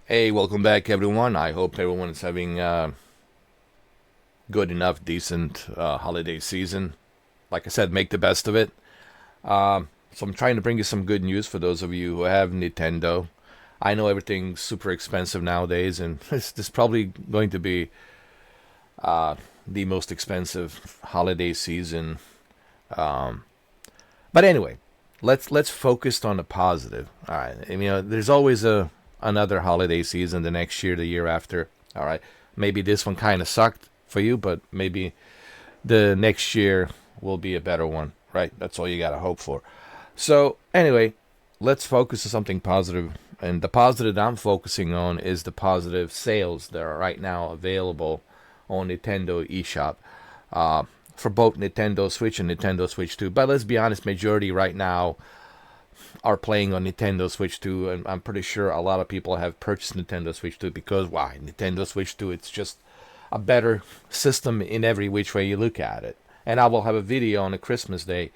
Hey, welcome back, everyone. I hope everyone is having good enough, decent holiday season. Like I said, make the best of it. So I'm trying to bring you some good news for those of you who have Nintendo. I know everything's super expensive nowadays, and this is probably going to be the most expensive holiday season. Um, but anyway, let's focus on the positive. All right, and, there's always another holiday season the next year, the year after. All right, maybe this one kind of sucked for you, but maybe the next year will be a better one, right? That's all you got to hope for. So, anyway, let's focus on something positive. And the positive I'm focusing on is the positive sales that are right now available on Nintendo eShop uh, for both Nintendo Switch and Nintendo Switch 2. But let's be honest, majority right now are playing on Nintendo Switch 2, and I'm pretty sure a lot of people have purchased Nintendo Switch 2 because why? Nintendo Switch 2, it's just a better system in every which way you look at it. And I will have a video on a Christmas day.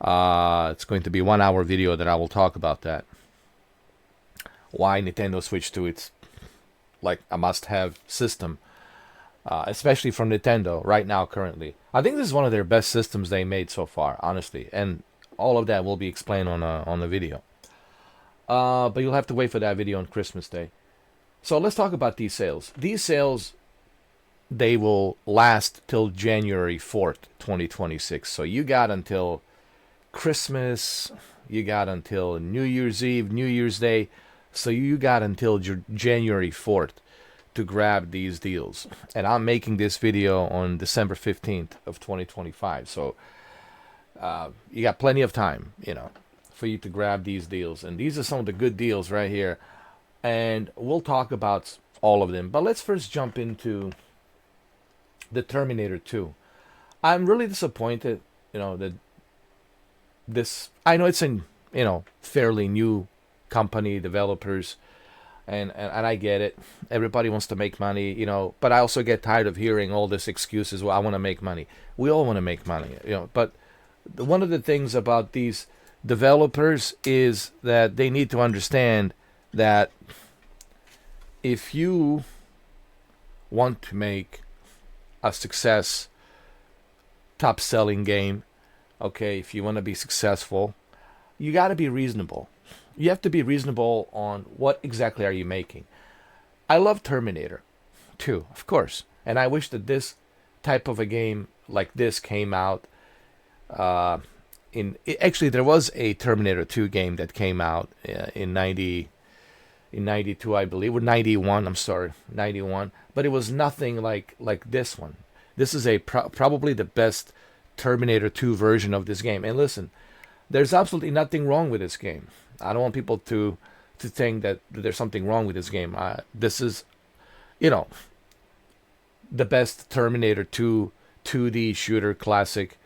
It's going to be a 1 hour video that I will talk about that. Why Nintendo Switch 2, it's like a must-have system, especially from Nintendo right now currently. I think this is one of their best systems they made so far, honestly. And all of that will be explained on the video. But you'll have to wait for that video on Christmas Day. So let's talk about these sales. These sales, they will last till January 4th, 2026. So you got until Christmas, you got until New Year's Eve, New Year's Day. So you got until January 4th to grab these deals. And I'm making this video on December 15th of 2025. So you got plenty of time, for you to grab these deals. And these are some of the good deals right here. And we'll talk about all of them. But let's first jump into the Terminator 2. I'm really disappointed, that this, I know it's an, fairly new company, developers, and I get it. Everybody wants to make money, but I also get tired of hearing all this excuses. Well, I want to make money. We all want to make money, but one of the things about these developers is that they need to understand that if you want to make a success, top selling game, okay, if you want to be successful, you got to be reasonable. You have to be reasonable on what exactly are you making. I love Terminator 2, of course, and I wish that this type of a game like this came out. Actually, there was a Terminator 2 game that came out in 92, I believe, or 91. I'm sorry, 91. But it was nothing like this one. This is probably the best Terminator 2 version of this game. And listen, there's absolutely nothing wrong with this game. I don't want people to think that there's something wrong with this game. This is, you know, the best Terminator 2 2D shooter classic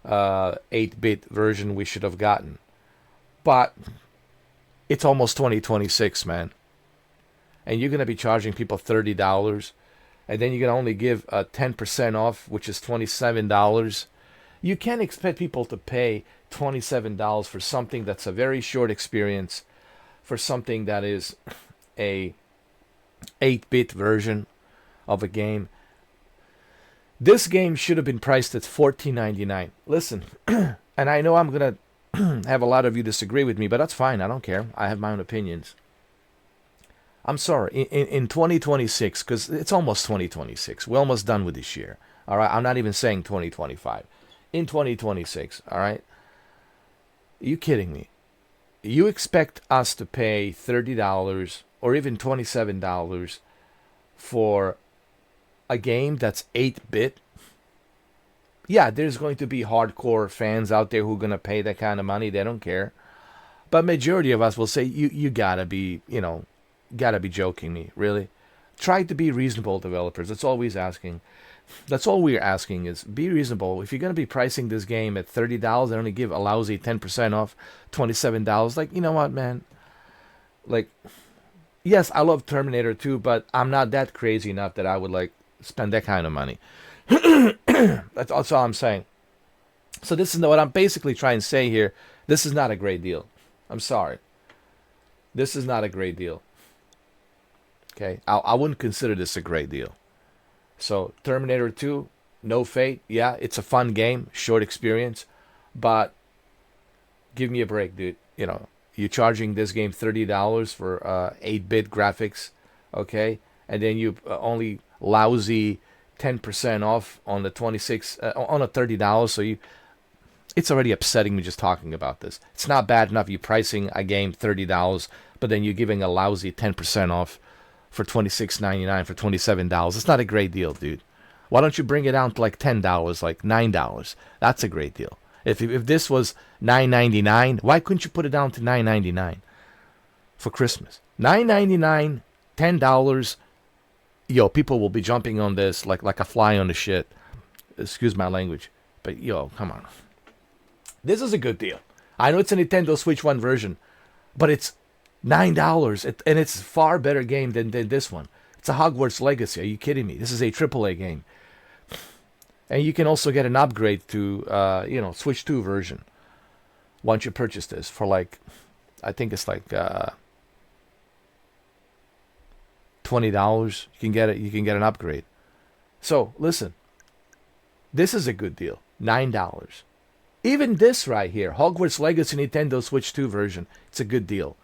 8-bit version we should have gotten. But it's almost 2026, man. And you're going to be charging people $30, and then you're going to only give 10% off, which is $27. You can't expect people to pay $27 for something that's a very short experience, for something that is a 8-bit version of a game. This game should have been priced at $14.99. Listen, and I know I'm going to have a lot of you disagree with me, but that's fine. I don't care. I have my own opinions. I'm sorry. In 2026, because it's almost 2026. We're almost done with this year. All right? I'm not even saying 2025. In 2026, all right? Are you kidding me? You expect us to pay $30 or even $27 for a game that's 8-bit? Yeah, there's going to be hardcore fans out there who are going to pay that kind of money. They don't care. But majority of us will say, you gotta be, gotta be joking me, really. Try to be reasonable, developers. That's all we're asking. That's all we're asking is be reasonable. If you're gonna be pricing this game at $30 and only give a lousy 10% off, $27, like, you know what, man? Like, yes, I love Terminator 2, but I'm not that crazy enough that I would like spend that kind of money. That's all I'm saying. So this is what I'm basically trying to say here. This is not a great deal. I'm sorry. This is not a great deal. Okay, I wouldn't consider this a great deal. So Terminator 2, No Fate, yeah, it's a fun game, short experience, but give me a break, dude. You know, you're charging this game $30 for 8-bit graphics, okay, and then you only lousy 10% off on the 26 on a $30. So it's already upsetting me just talking about this. It's not bad enough you pricing a game $30, but then you're giving a lousy 10% off for $26.99 for $27. It's not a great deal, dude. Why don't you bring it down to like $10, like $9? That's a great deal. If this was $9.99, why couldn't you put it down to $9.99 for Christmas? $9.99, $10. Yo, people will be jumping on this like a fly on the shit. Excuse my language, but yo, come on. This is a good deal. I know it's a Nintendo Switch 1 version, but it's $9, and it's a far better game than this one. It's a Hogwarts Legacy. Are you kidding me? This is a AAA game. And you can also get an upgrade to, Switch 2 version once you purchase this for like, I think it's like $20. You can get it. You can get an upgrade. So listen, this is a good deal. $9. Even this right here, Hogwarts Legacy Nintendo Switch 2 version, it's a good deal.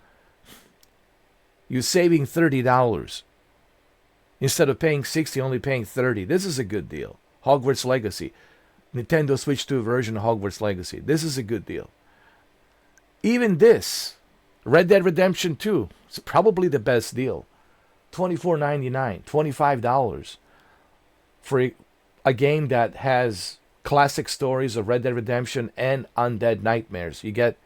You're saving $30. Instead of paying $60, only paying $30. This is a good deal. Hogwarts Legacy. Nintendo Switch 2 version of Hogwarts Legacy. This is a good deal. Even this, Red Dead Redemption 2, it's probably the best deal. $24.99, $25 for a game that has classic stories of Red Dead Redemption and Undead Nightmares. You get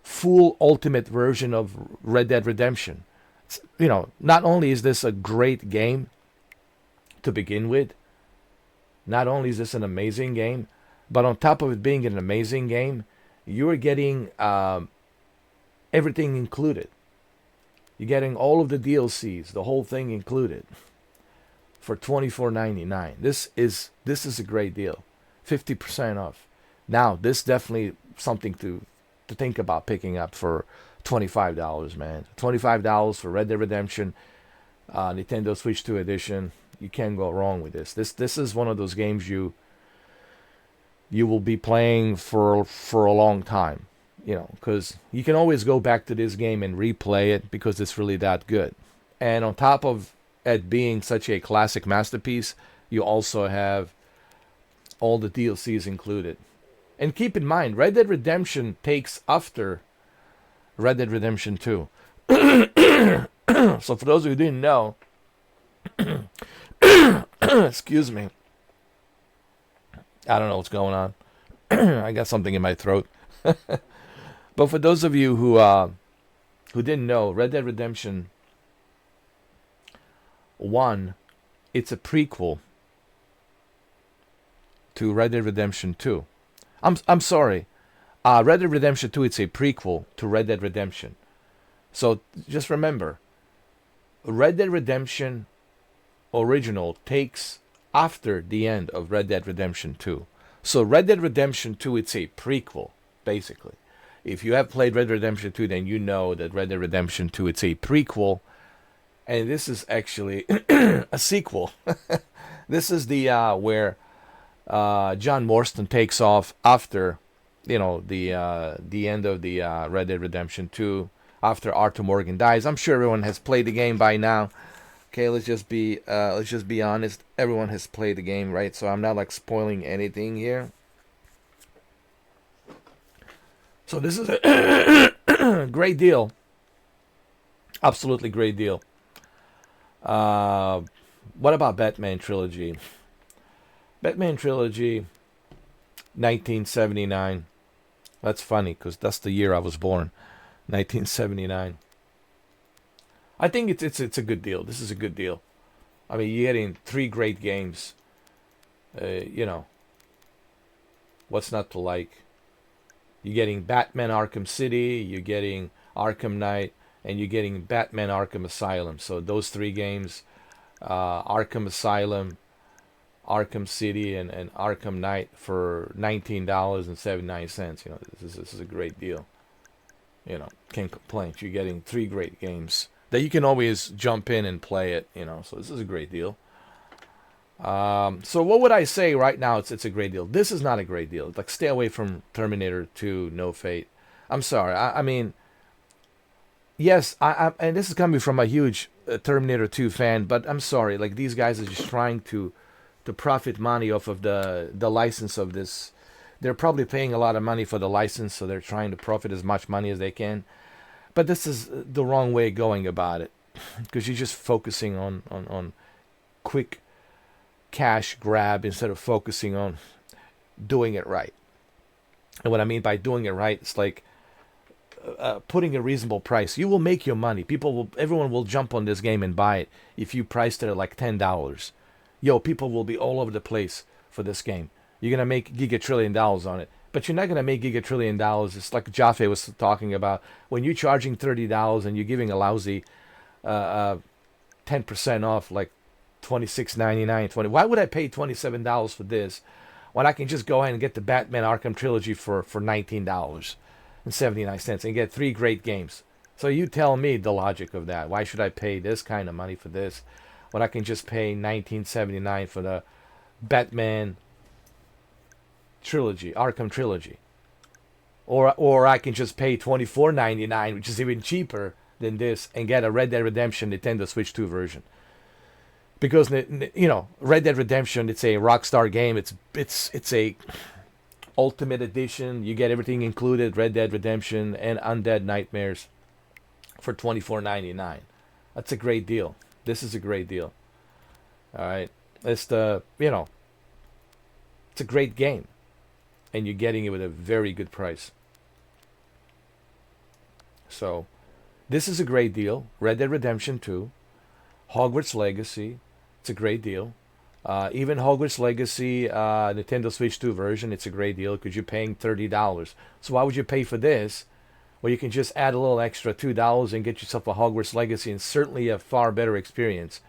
full ultimate version of Red Dead Redemption. Not only is this a great game to begin with, not only is this an amazing game, but on top of it being an amazing game, you're getting everything included. You're getting all of the DLCs, the whole thing included, for $24.99. This is a great deal, 50% off. Now, this definitely something to think about picking up for $25, man. $25 for Red Dead Redemption, Nintendo Switch 2 edition. You can't go wrong with this. This is one of those games you will be playing for a long time, because you can always go back to this game and replay it because it's really that good. And on top of it being such a classic masterpiece, you also have all the DLCs included. And keep in mind, Red Dead Redemption takes after Red Dead Redemption 2. So for those who didn't know, excuse me, I don't know what's going on. I got something in my throat. But for those of you who didn't know, Red Dead Redemption 1, it's a prequel to Red Dead Redemption 2. I'm sorry. Red Dead Redemption 2, it's a prequel to Red Dead Redemption. So just remember, Red Dead Redemption original takes after the end of Red Dead Redemption 2. So Red Dead Redemption 2, it's a prequel, basically. If you have played Red Dead Redemption 2, then you know that Red Dead Redemption 2, it's a prequel. And this is actually a sequel. This is the where John Marston takes off after, the end of the Red Dead Redemption 2, after Arthur Morgan dies. I'm sure everyone has played the game by now. Okay, let's just be honest. Everyone has played the game, right? So I'm not like spoiling anything here. So this is a great deal. Absolutely great deal. What about Batman Trilogy? Batman Trilogy, 1979. That's funny because that's the year I was born, 1979. I think it's a good deal. This is a good deal. I mean, you're getting 3 great games. What's not to like? You're getting Batman Arkham City, you're getting Arkham Knight, and you're getting Batman Arkham Asylum. So those 3 games, Arkham Asylum, Arkham City, and Arkham Knight for $19.79. This is a great deal. Can't complain. You're getting 3 great games that you can always jump in and play it. So this is a great deal. So what would I say right now? It's a great deal. This is not a great deal. Like, stay away from Terminator 2, No Fate. I'm sorry. I mean, yes, and this is coming from a huge Terminator 2 fan, but I'm sorry. Like, these guys are just trying to profit money off of the license of this. They're probably paying a lot of money for the license, so they're trying to profit as much money as they can. But this is the wrong way of going about it, because you're just focusing on quick cash grab instead of focusing on doing it right. And what I mean by doing it right, it's like putting a reasonable price. You will make your money. Everyone will jump on this game and buy it if you priced it at like $10. Yo, people will be all over the place for this game. You're gonna make gigatrillion dollars on it, but you're not gonna make gigatrillion dollars. It's like Jaffe was talking about, when you're charging $30 and you're giving a lousy 10% off, like $26.99, $20. Why would I pay $27 for this when I can just go ahead and get the Batman Arkham Trilogy for $19.79 and get 3 great games? So you tell me the logic of that. Why should I pay this kind of money for this when I can just pay $19.79 for the Batman Trilogy, Arkham Trilogy? Or I can just pay $24.99, which is even cheaper than this, and get a Red Dead Redemption Nintendo Switch 2 version. Because Red Dead Redemption, it's a Rockstar game. It's a Ultimate Edition. You get everything included: Red Dead Redemption and Undead Nightmares for $24.99. That's a great deal. This is a great deal. All right, it's a great game, and you're getting it with a very good price. So, this is a great deal. Red Dead Redemption 2, Hogwarts Legacy. It's a great deal. Even Hogwarts Legacy, Nintendo Switch 2 version, it's a great deal because you're paying $30. So why would you pay for this? Well, you can just add a little extra $2 and get yourself a Hogwarts Legacy, and certainly a far better experience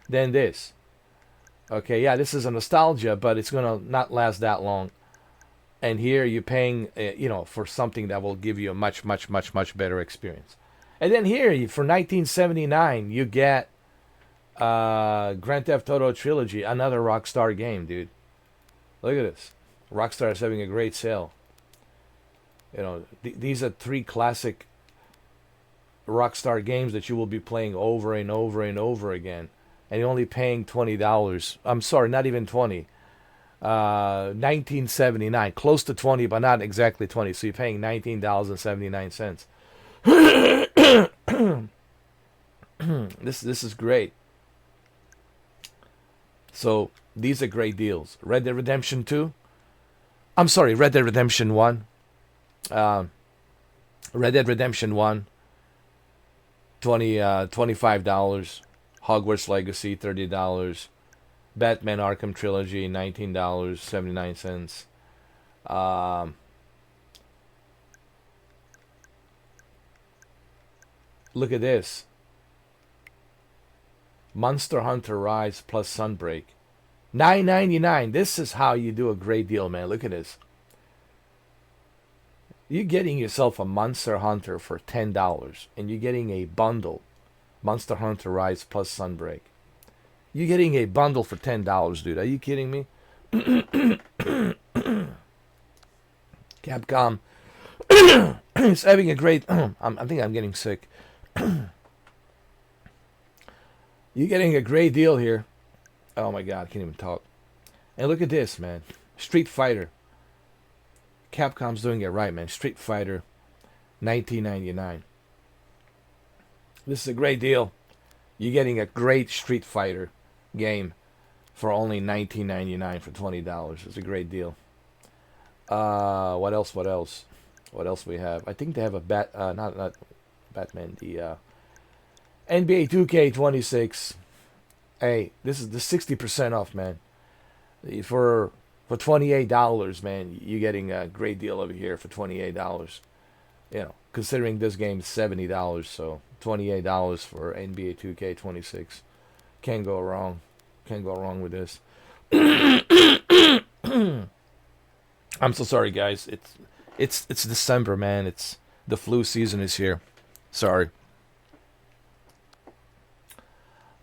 than this. Okay, yeah, this is a nostalgia, but it's going to not last that long. And here you're paying, for something that will give you a much, much, much, much better experience. And then here, for $19.79, you get Grand Theft Auto Trilogy, another Rockstar game, dude. Look at this. Rockstar is having a great sale. These are 3 classic Rockstar games that you will be playing over and over and over again, and you're only paying $20. I'm sorry, not even 20. $19.79, close to 20, but not exactly 20. So you're paying $19.79. This is great. So these are great deals. Red Dead Redemption 2. I'm sorry, Red Dead Redemption 1. Red Dead Redemption 1. $25. Hogwarts Legacy, $30. Batman Arkham Trilogy, $19.79. Look at this. Monster Hunter Rise plus Sunbreak, $9.99. This is how you do a great deal, man. Look at this. You're getting yourself a Monster Hunter for $10, and you're getting a bundle, Monster Hunter Rise plus Sunbreak. You're getting a bundle for $10, dude. Are you kidding me? Capcom is having a great... I think I'm getting sick. You're getting a great deal here. Oh my God, I can't even talk. And look at this, man. Street Fighter. Capcom's doing it right, man. Street Fighter, $19.99. This is a great deal. You're getting a great Street Fighter game for only $19.99 for $20. It's a great deal. What else? What else we have? I think they have a not Batman. The NBA 2K26. Hey, this is the 60% off, man. For $28, man, you're getting a great deal over here for $28. Considering this game is $70, so $28 for NBA 2K26. Can't go wrong. Can't go wrong with this. I'm so sorry, guys. It's December, man. It's the flu season is here. Sorry.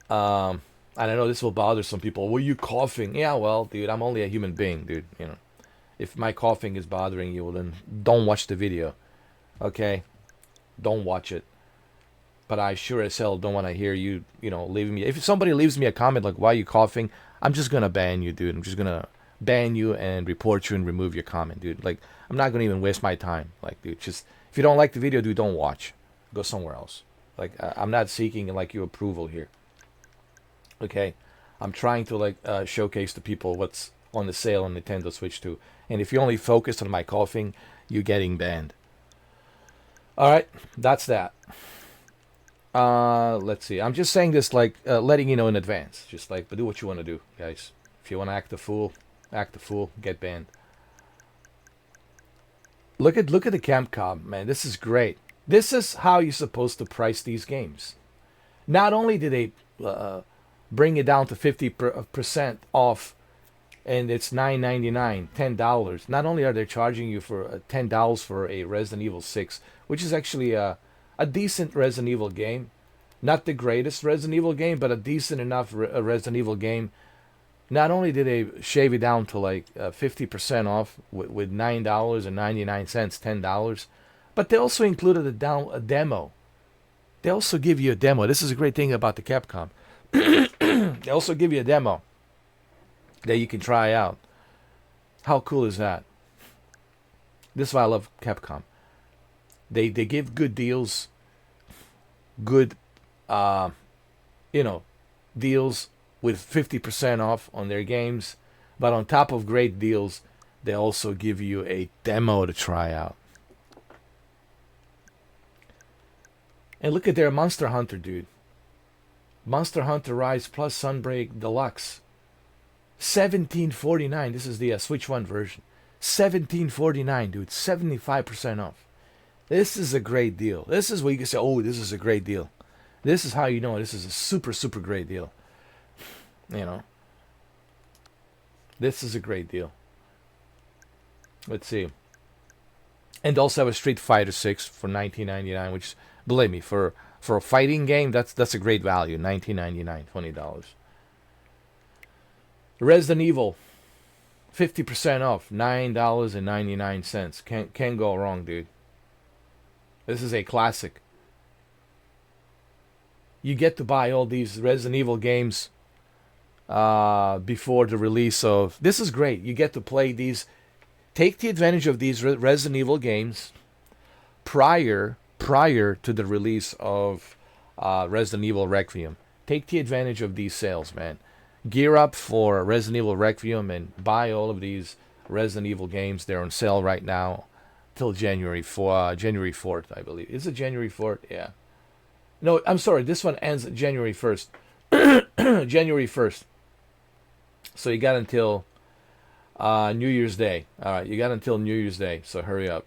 And I know this will bother some people. Were you coughing? Yeah, well, dude, I'm only a human being, dude. You know, if my coughing is bothering you, well, then don't watch the video. Okay, don't watch it. But I sure as hell don't want to hear you, leaving me. If somebody leaves me a comment like, "Why are you coughing?" I'm just gonna ban you, dude. I'm just gonna ban you and report you and remove your comment, dude. Like, I'm not gonna even waste my time. Like, dude, just if you don't like the video, dude, don't watch. Go somewhere else. Like, I'm not seeking like your approval here. Okay, I'm trying to like showcase to people what's on the sale on Nintendo Switch 2. And if you only focus on my coughing, you're getting banned. All right, that's that. Let's see. I'm just saying this like letting you know in advance. Just like, but do what you want to do, guys. If you want to act a fool, act a fool. Get banned. Look at the Capcom, man. This is great. This is how you're supposed to price these games. Not only did they bring it down to 50% off, and it's $9.99, $10. Not only are they charging you for $10 for a Resident Evil 6, which is actually a decent Resident Evil game, not the greatest Resident Evil game, but a decent enough Resident Evil game. Not only did they shave it down to like 50% off with $9.99, $10, but they also included a demo. They also give you a demo. This is a great thing about the Capcom. They also give you a demo that you can try out. How cool is that? This is why I love Capcom. They give good deals, good you know deals with 50% off on their games, but on top of great deals, they also give you a demo to try out. And look at their Monster Hunter, dude. Monster Hunter Rise plus Sunbreak Deluxe. 1749. This is the Switch 1 version. 1749, dude. 75% off. This is a great deal. This is where you can say, oh, this is a great deal. This is how you know this is a super, super great deal. You know. This is a great deal. Let's see. And also have a Street Fighter 6 for $19.99, which, believe me, for a fighting game, that's a great value. $19.99, $20. Resident Evil, 50% off, $9.99. Can't go wrong, dude. This is a classic. You get to buy all these Resident Evil games before the release of. This is great. You get to play these. Take the advantage of these Resident Evil games prior to the release of Resident Evil Requiem. Take the advantage of these sales, man. Gear up for Resident Evil Requiem and buy all of these Resident Evil games. They're on sale right now till January 4th, I believe. Is it January 4th? Yeah. No, I'm sorry. This one ends January 1st. January 1st. So you got until New Year's Day. All right, you got until New Year's Day, so hurry up.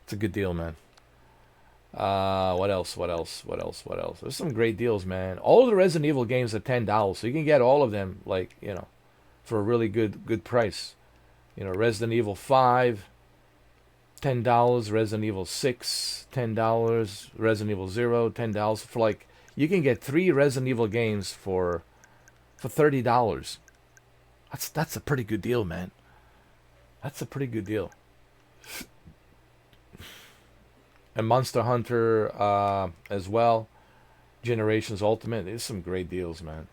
It's a good deal, man. What else? There's some great deals, man. All the Resident Evil games are $10, so you can get all of them, like, for a really good price. Resident Evil 5, $10. Resident Evil 6, $10. Resident Evil 0, $10. For like, you can get 3 Resident Evil games for $30. That's a pretty good deal, man. That's a pretty good deal. And Monster Hunter as well. Generations Ultimate. There's some great deals, man.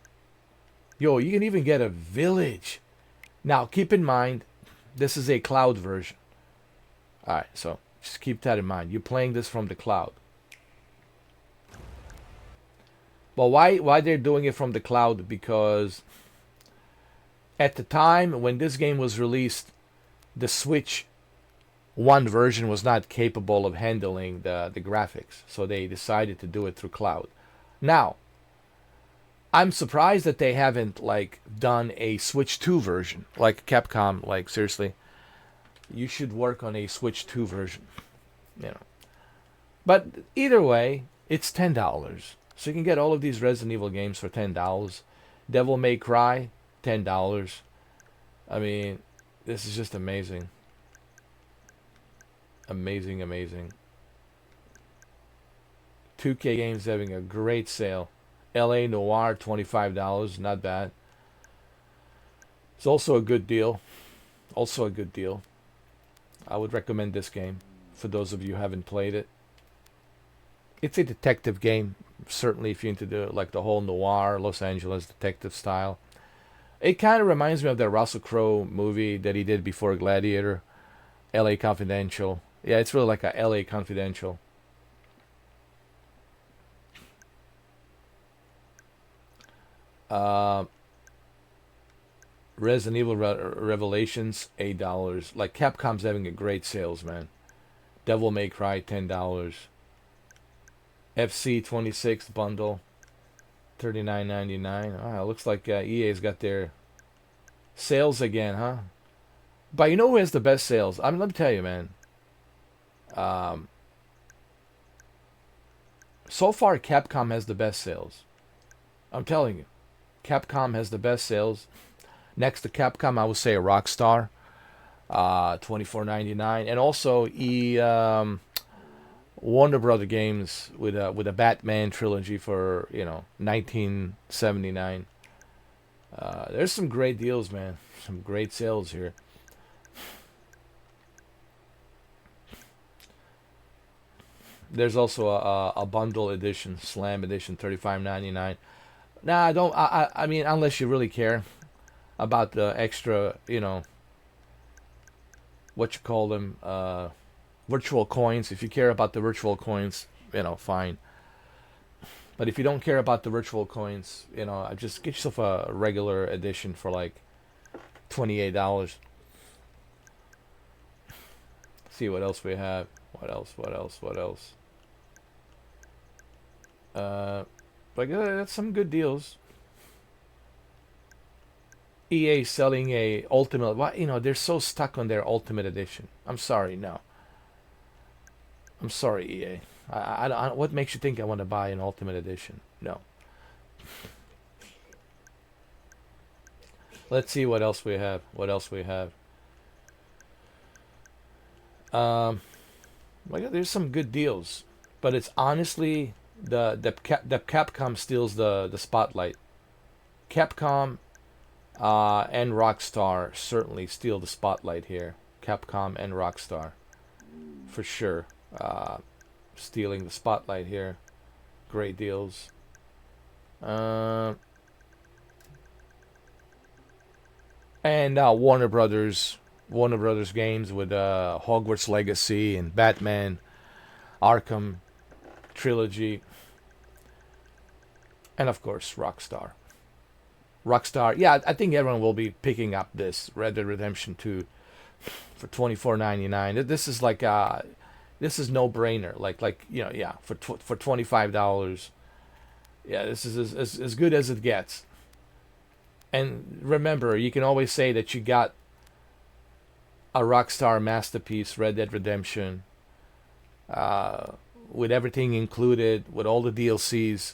Yo, you can even get a village. Now, keep in mind, this is a cloud version. Alright, so just keep that in mind. You're playing this from the cloud. Well, why they're doing it from the cloud? Because at the time when this game was released, the Switch 1 version was not capable of handling the graphics, so they decided to do it through cloud. Now, I'm surprised that they haven't like done a Switch 2 version, like Capcom. Like, seriously, you should work on a Switch 2 version, But either way, it's $10, so you can get all of these Resident Evil games for $10. Devil May Cry, $10. I mean, this is just amazing. Amazing. 2K Games having a great sale. LA Noir, $25. Not bad. It's also a good deal. Also a good deal. I would recommend this game for those of you who haven't played it. It's a detective game. Certainly, if you're into like the whole noir Los Angeles detective style, it kind of reminds me of that Russell Crowe movie that he did before Gladiator, L.A. Confidential. Yeah, it's really like a L.A. Confidential. Uh, Resident Evil Revelations, $8. Like Capcom's having a great sales, man. Devil May Cry, $10. FC 26 bundle, 39.99. Ah, looks like EA's got their sales again, huh? But you know who has the best sales? Let me tell you, man. Um, so far, Capcom has the best sales. I'm telling you, Capcom has the best sales. Next to Capcom, I would say Rockstar, 24.99, and also Warner Brother Games with a Batman trilogy for 1979. There's some great deals, man. Some great sales here. There's also a bundle edition, Slam edition, 35.99. Nah, I don't. I mean, unless you really care about the extra, what you call them, virtual coins. If you care about the virtual coins, fine. But if you don't care about the virtual coins, just get yourself a regular edition for like $28. See what else we have. What else? What else? What else? Uh, that's some good deals. EA selling a ultimate. Why? They're so stuck on their ultimate edition. I'm sorry, no. I'm sorry, EA. What makes you think I want to buy an ultimate edition? No. Let's see what else we have. What else we have? Um, there's some good deals, but it's honestly the Capcom steals the spotlight. Capcom and Rockstar certainly steal the spotlight here. Capcom and Rockstar, for sure, stealing the spotlight here. Great deals. Uh, and Warner Brothers games with Hogwarts Legacy and Batman Arkham trilogy, and of course Rockstar. Rockstar, yeah, I think everyone will be picking up this Red Dead Redemption 2 for 24.99. This is like this is no brainer. Yeah, for $25. Yeah, this is as good as it gets. And remember, you can always say that you got a Rockstar masterpiece, Red Dead Redemption, with everything included, with all the DLCs,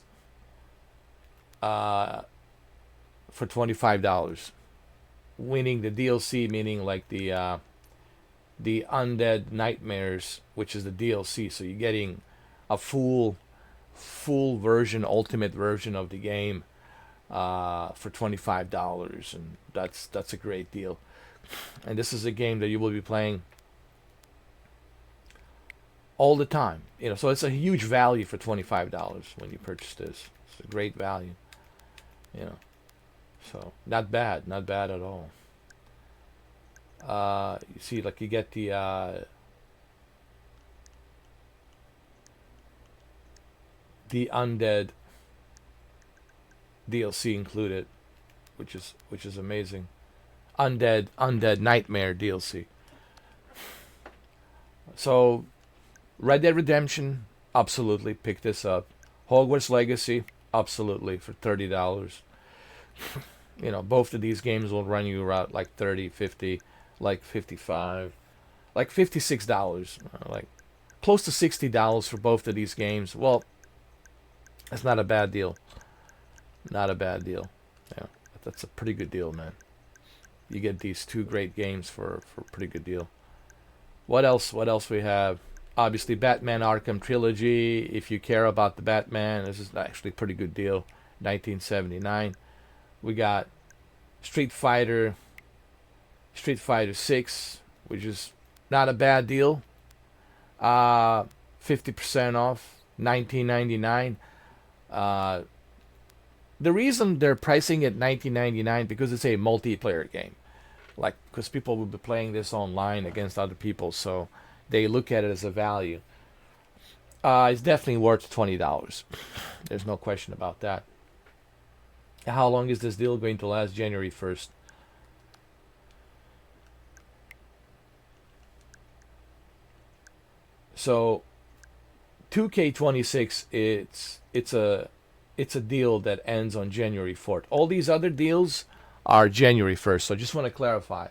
uh, for $25. Winning the DLC, meaning like the Undead Nightmares, which is the DLC. So you're getting a full version, ultimate version of the game for $25, and that's a great deal. And this is a game that you will be playing all the time. So it's a huge value for $25 when you purchase this. It's a great value. You know, so not bad at all. You see, like you get the Undead DLC included, which is amazing. Undead Nightmare DLC. So Red Dead Redemption, absolutely pick this up. Hogwarts Legacy, absolutely for $30. Both of these games will run you around like 30, 50, like 55, like $56, like close to $60 for both of these games. Well, that's not a bad deal. Not a bad deal. Yeah, that's a pretty good deal, man. You get these two great games for a pretty good deal. What else? What else we have? Obviously, Batman Arkham Trilogy. If you care about the Batman, this is actually a pretty good deal. 1979. We got Street Fighter, Street Fighter 6, which is not a bad deal. 50% off, 1999. Uh, the reason they're pricing it 1999 because it's a multiplayer game. Like, because people will be playing this online against other people, so they look at it as a value. It's definitely worth $20. There's no question about that. How long is this deal going to last? January 1st. So 2K26, it's a deal that ends on January 4th. All these other deals are January 1st. So I just want to clarify.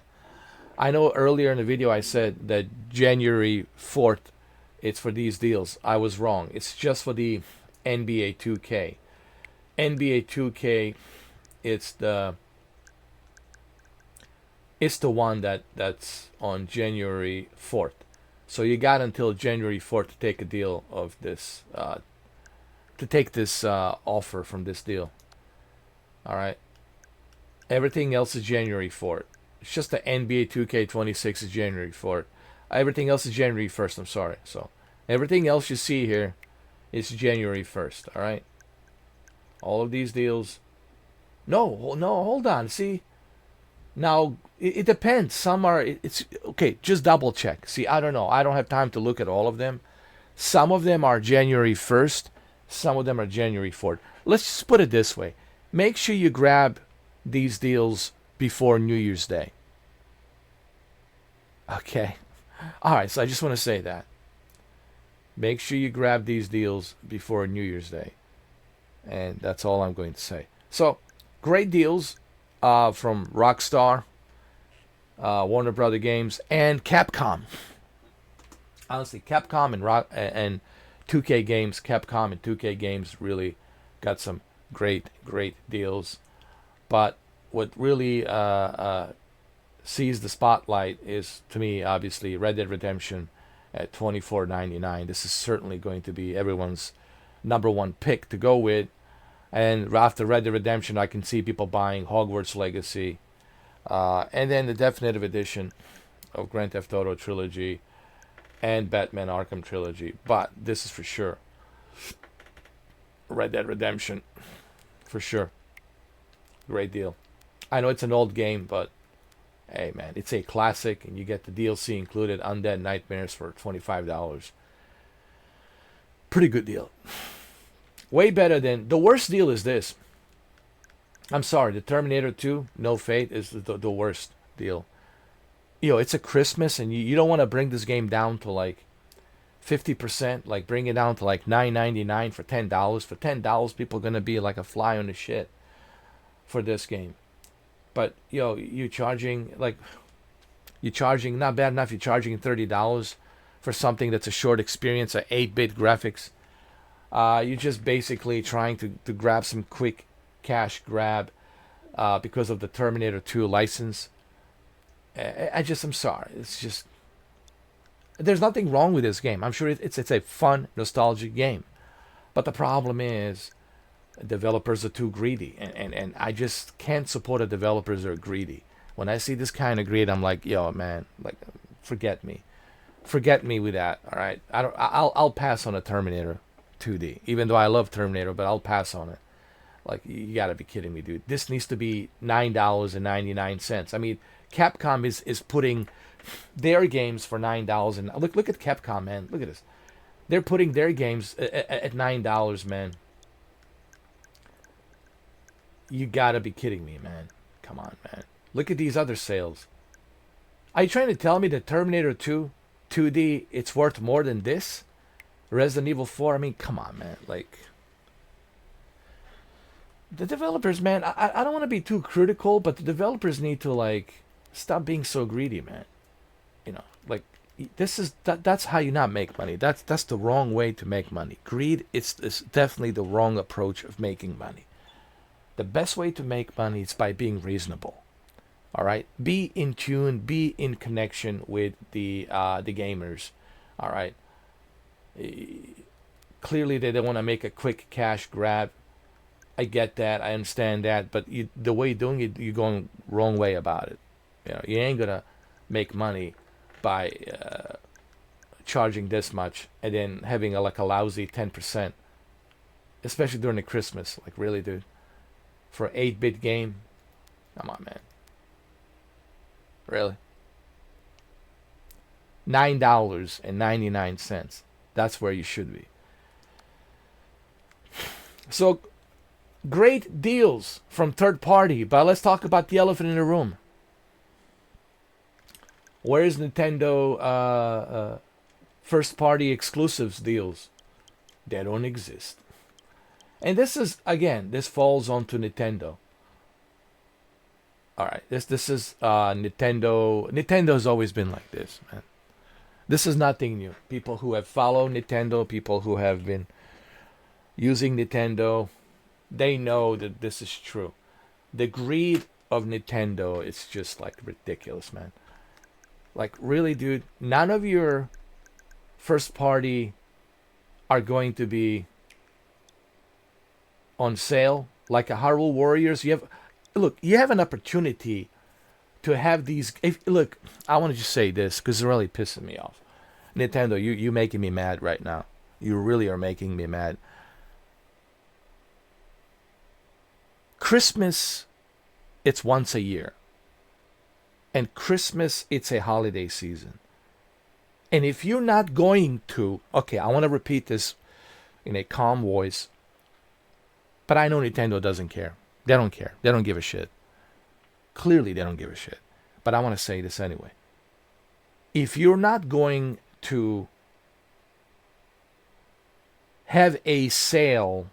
I know earlier in the video I said that January 4th it's for these deals. I was wrong. It's just for the NBA 2K. NBA 2K, it's the one that's on January 4th. So you got until January 4th to take a deal of this, to take this offer from this deal. All right. Everything else is January 4th. It's just the NBA 2K26 is January 4th. Everything else is January 1st. I'm sorry. So everything else you see here is January 1st. All right. All of these deals. No, hold on. See, now it depends. Some are. It's okay. Just double check. See, I don't know. I don't have time to look at all of them. Some of them are January 1st. Some of them are January 4th. Let's just put it this way. Make sure you grab these deals before New Year's Day. Okay. All right, so I just want to say that. Make sure you grab these deals before New Year's Day. And that's all I'm going to say. So, great deals from Rockstar, Warner Brother Games, and Capcom. Honestly, Capcom and 2K Games, Capcom and 2K Games really got some great deals. But what really sees the spotlight is, to me, obviously, Red Dead Redemption at $24.99. This is certainly going to be everyone's number one pick to go with. And after Red Dead Redemption, I can see people buying Hogwarts Legacy, and then the Definitive Edition of Grand Theft Auto Trilogy and Batman Arkham Trilogy. But this is for sure Red Dead Redemption, for sure. Great deal. I know it's an old game, but hey man, it's a classic, and you get the DLC included, Undead Nightmares, for $25. Pretty good deal. Way better than... The worst deal is this. I'm sorry, the Terminator 2, No Fate, is the worst deal. You know, it's a Christmas, and you don't want to bring this game down to like 50%. Like, bring it down to like $9.99 for $10. For $10, people are going to be like a fly on the shit for this game. But, you know, you're charging, not bad enough, you're charging $30 for something that's a short experience, a 8-bit graphics. You're just basically trying to grab some quick cash grab because of the Terminator 2 license. I'm sorry. It's just... There's nothing wrong with this game. I'm sure it's a fun, nostalgic game. But the problem is, developers are too greedy. And I just can't support the developers that are greedy. When I see this kind of greed, I'm like, yo, man, like, forget me. Forget me with that, all right? I'll pass on a Terminator 2D, even though I love Terminator, but I'll pass on it. Like, you gotta be kidding me, dude. This needs to be $9.99. I mean, Capcom is putting their games for $9. And look at Capcom, man. Look at this. They're putting their games at $9, man. You gotta be kidding me, man. Come on, man. Look at these other sales. Are you trying to tell me that Terminator 2 2D, it's worth more than this? Resident Evil 4, I mean, come on, man. Like, the developers, man, I don't want to be too critical, but the developers need to, like, stop being so greedy, man. You know, like, that's how you not make money. That's the wrong way to make money. Greed is definitely the wrong approach of making money. The best way to make money is by being reasonable. All right, be in tune, be in connection with the gamers. All right. Clearly, they don't want to make a quick cash grab. I get that. I understand that. But the way you're doing it, you're going wrong way about it. You ain't gonna make money by charging this much and then having like a lousy 10%, especially during the Christmas. Like really, dude, for an 8-bit game, come on, man. Really? $9.99. That's where you should be. So great deals from third party, but let's talk about the elephant in the room. Where's Nintendo first party exclusives deals? They don't exist. And this is again, this falls onto Nintendo. All right, this is Nintendo. Nintendo's always been like this, man. This is nothing new. People who have followed Nintendo, people who have been using Nintendo, they know that this is true. The greed of Nintendo is just like ridiculous, man. Like really, dude, none of your first party are going to be on sale. Like a Hyrule Warriors, you have an opportunity to have these. Look, I want to just say this because it's really pissing me off. Nintendo, you making me mad right now. You really are making me mad. Christmas, it's once a year. And Christmas, it's a holiday season. And if you're not going to, okay, I want to repeat this in a calm voice, but I know Nintendo doesn't care. They don't care. They don't give a shit. Clearly, they don't give a shit. But I want to say this anyway. If you're not going to have a sale,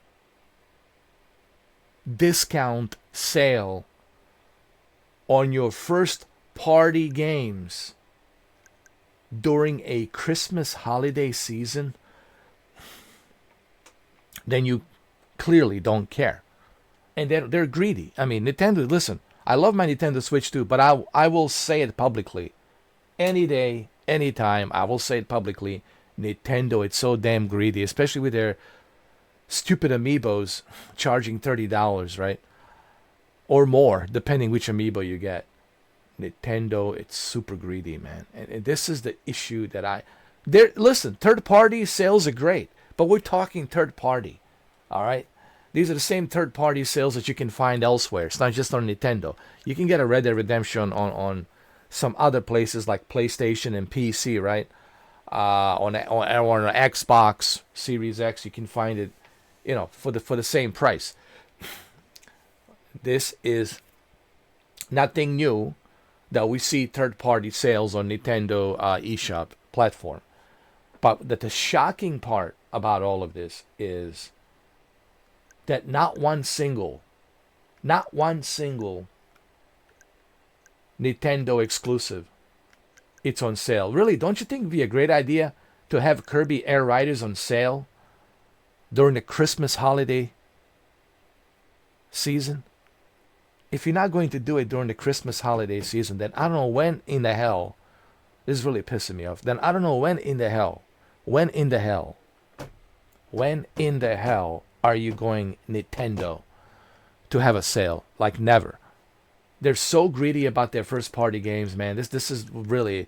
discount sale on your first party games during a Christmas holiday season, then you clearly don't care. And they're greedy. I mean, Nintendo, listen, I love my Nintendo Switch too, but I will say it publicly. Any day, anytime, I will say it publicly. Nintendo, it's so damn greedy, especially with their stupid amiibos charging $30, right? Or more, depending which amiibo you get. Nintendo, it's super greedy, man. And this is the issue that listen, third party sales are great, but we're talking third party. All right? These are the same third party sales that you can find elsewhere. It's not just on Nintendo. You can get a Red Dead Redemption on some other places like PlayStation and PC, right? On an Xbox Series X, you can find it, for the same price. This is nothing new that we see third-party sales on Nintendo eShop platform. But the shocking part about all of this is that not one single Nintendo exclusive, it's on sale. Really, don't you think it'd be a great idea to have Kirby Air Riders on sale during the Christmas holiday season? If you're not going to do it during the Christmas holiday season, then I don't know when in the hell, this is really pissing me off, then I don't know when in the hell are you going, Nintendo, to have a sale? Like never. They're so greedy about their first party games, man. This is really,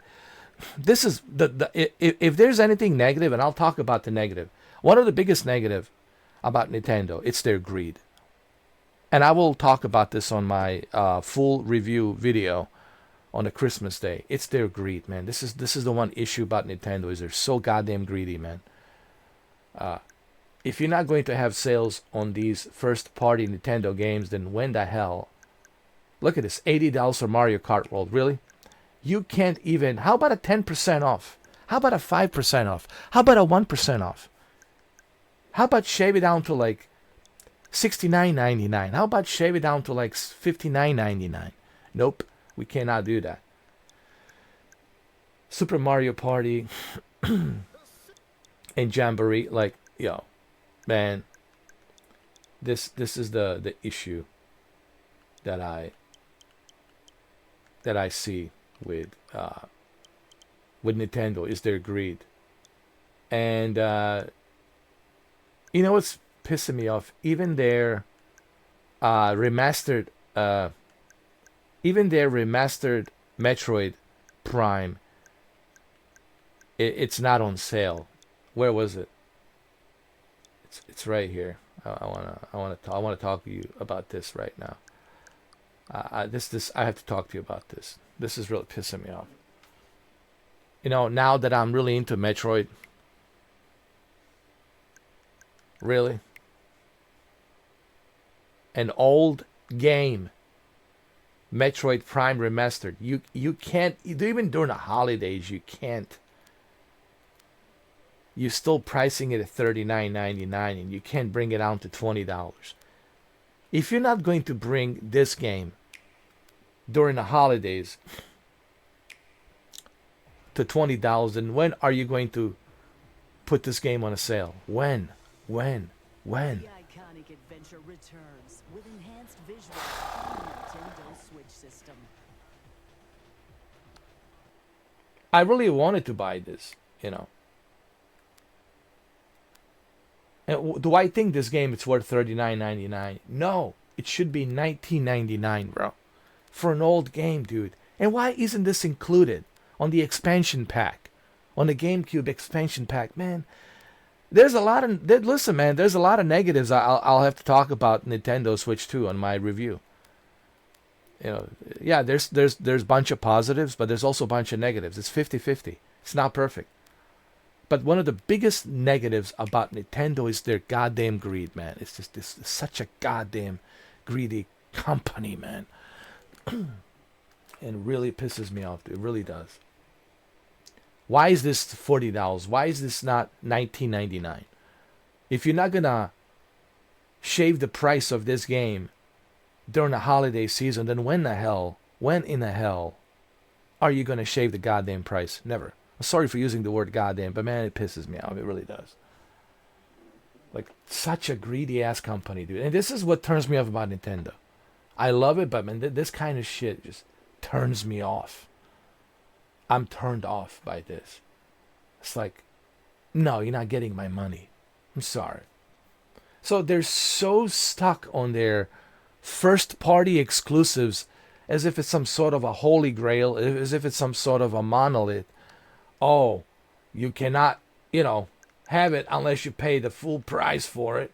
this is if there's anything negative, and I'll talk about the negative. One of the biggest negative about Nintendo, it's their greed. And I will talk about this on my full review video on a Christmas day. It's their greed, man. This is the one issue about Nintendo, is they're so goddamn greedy, man. If you're not going to have sales on these first-party Nintendo games, then when the hell? Look at this, $80 for Mario Kart World. Really? You can't even. How about a 10% off? How about a 5% off? How about a 1% off? How about shave it down to like $69.99? How about shave it down to like $59.99? Nope, we cannot do that. Super Mario Party and Jamboree, like, man, this is the issue that I see with Nintendo, is their greed. And you know what's pissing me off? Even their remastered, even their remastered Metroid Prime, it's not on sale. Where was it? It's right here. I wanna talk to you about this right now. I have to talk to you about this. This is really pissing me off. Now that I'm really into Metroid, really, an old game, Metroid Prime Remastered. You can't, even during the holidays, you can't. You're still pricing it at $39.99, and you can't bring it down to $20. If you're not going to bring this game during the holidays to $20, then when are you going to put this game on a sale? When? The iconic adventure returns with enhanced visuals on the Nintendo Switch system. I really wanted to buy this. And do I think this game is worth $39.99? No, it should be $19.99, bro, for an old game, dude. And why isn't this included on the expansion pack, on the GameCube expansion pack, man? There's a lot of listen, man. There's a lot of negatives I'll have to talk about Nintendo Switch 2 on my review. Yeah, there's a bunch of positives, but there's also a bunch of negatives. It's 50-50. It's not perfect. But one of the biggest negatives about Nintendo is their goddamn greed, man. It's just such a goddamn greedy company, man. And it really pisses me off. It really does. Why is this $40? Why is this not $19.99? If you're not gonna shave the price of this game during the holiday season, then when in the hell are you gonna shave the goddamn price? Never. I'm sorry for using the word goddamn, but man, it pisses me off. It really does. Like, such a greedy ass company, dude. And this is what turns me off about Nintendo. I love it, but man, this kind of shit just turns me off. I'm turned off by this. It's like, no, you're not getting my money. I'm sorry. So they're so stuck on their first party exclusives as if it's some sort of a holy grail, as if it's some sort of a monolith. Oh, you cannot, have it unless you pay the full price for it.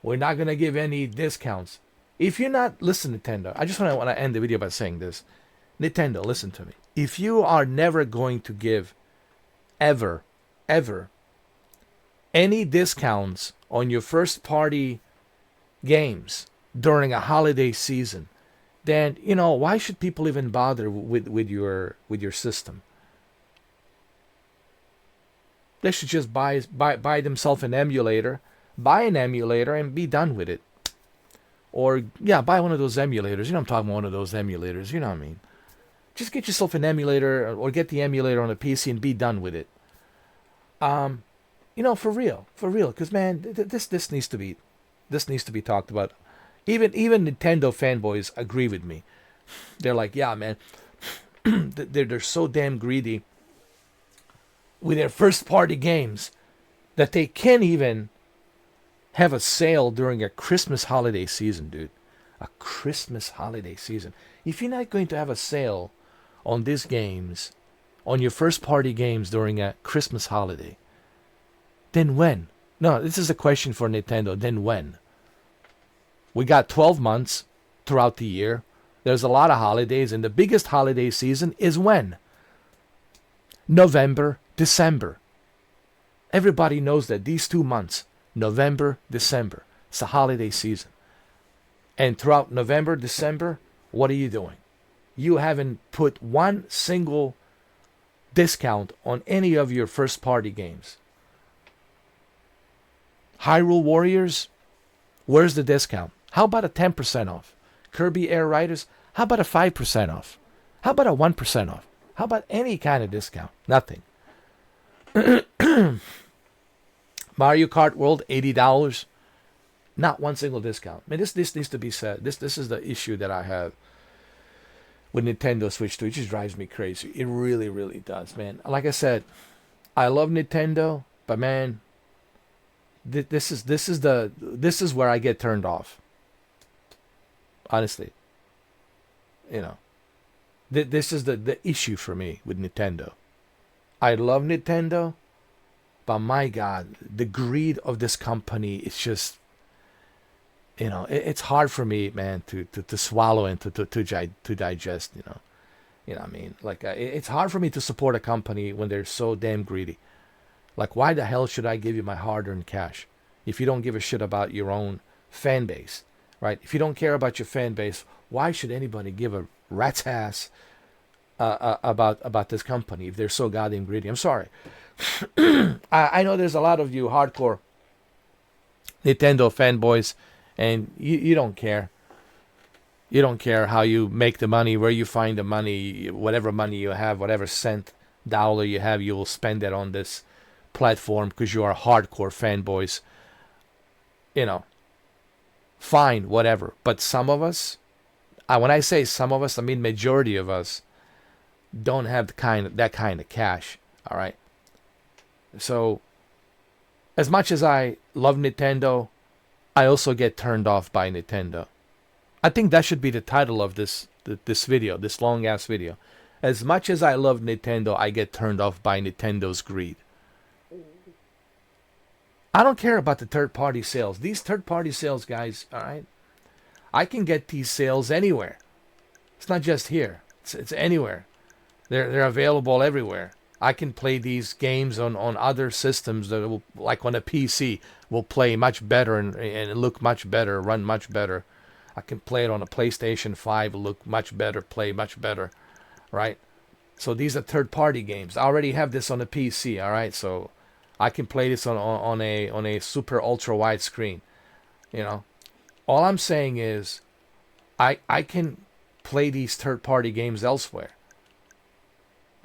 We're not going to give any discounts. If you're not, listen, Nintendo, I just want to end the video by saying this. Nintendo, listen to me. If you are never going to give, ever, any discounts on your first party games during a holiday season, then, why should people even bother with your system? They should just buy themselves an emulator, buy an emulator, and be done with it. Or, buy one of those emulators. I'm talking about one of those emulators. You know what I mean? Just get yourself an emulator, or get the emulator on a PC and be done with it. For real. Because, man, this needs to be talked about. Even Nintendo fanboys agree with me. They're like, yeah, man, they're so damn greedy with their first party games that they can't even have a sale during a Christmas holiday season, dude. A Christmas holiday season. If you're not going to have a sale on these games, on your first party games during a Christmas holiday, then when? No, this is a question for Nintendo. Then when? We got 12 months throughout the year. There's a lot of holidays, and the biggest holiday season is when? November, December. Everybody knows that these 2 months, November, December, it's a holiday season. And throughout November, December, what are you doing? You haven't put one single discount on any of your first party games. Hyrule Warriors, where's the discount? How about a 10% off? Kirby Air Riders, how about a 5% off? How about a 1% off? How about any kind of discount? Nothing. Mario Kart World, $80. Not one single discount. I mean, this needs to be said. This is the issue that I have with Nintendo Switch 2. It just drives me crazy. It really, really does, man. Like I said, I love Nintendo, but man, this is where I get turned off. Honestly, you know, this is the issue for me with Nintendo. I love Nintendo, but my God, the greed of this company is just, it's hard for me, man, to swallow and to digest, what I mean? Like, it's hard for me to support a company when they're so damn greedy. Like, why the hell should I give you my hard-earned cash if you don't give a shit about your own fan base, right? If you don't care about your fan base, why should anybody give a rat's ass about this company if they're so goddamn greedy? I'm sorry. I know there's a lot of you hardcore Nintendo fanboys, and you don't care. You don't care how you make the money, where you find the money, whatever money you have, whatever cent, dollar you have, you will spend it on this platform because you are hardcore fanboys. Fine, whatever. But some of us, when I say some of us, I mean majority of us, don't have that kind of cash. All right. So, as much as I love Nintendo, I also get turned off by Nintendo. I think that should be the title of this video, this long ass video. As much as I love Nintendo, I get turned off by Nintendo's greed. I don't care about the third-party sales. These third-party sales, guys, all right? I can get these sales anywhere. It's not just here. It's anywhere. They're available everywhere. I can play these games on other systems that will, like on a PC, will play much better and look much better, run much better. I can play it on a PlayStation 5, look much better, play much better, right? So these are third-party games. I already have this on a PC, all right? So I can play this on a super ultra wide screen. All I'm saying is I can play these third-party games elsewhere.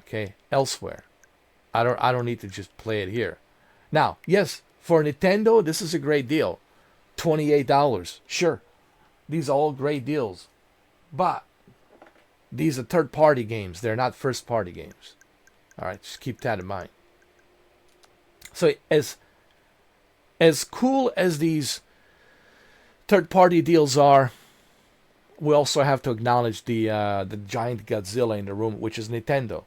Okay, elsewhere. I don't need to just play it here. Now, yes, for Nintendo, this is a great deal. $28. Sure. These are all great deals. But these are third-party games. They're not first-party games. All right, just keep that in mind. So as cool as these third-party deals are, we also have to acknowledge the giant Godzilla in the room, which is Nintendo.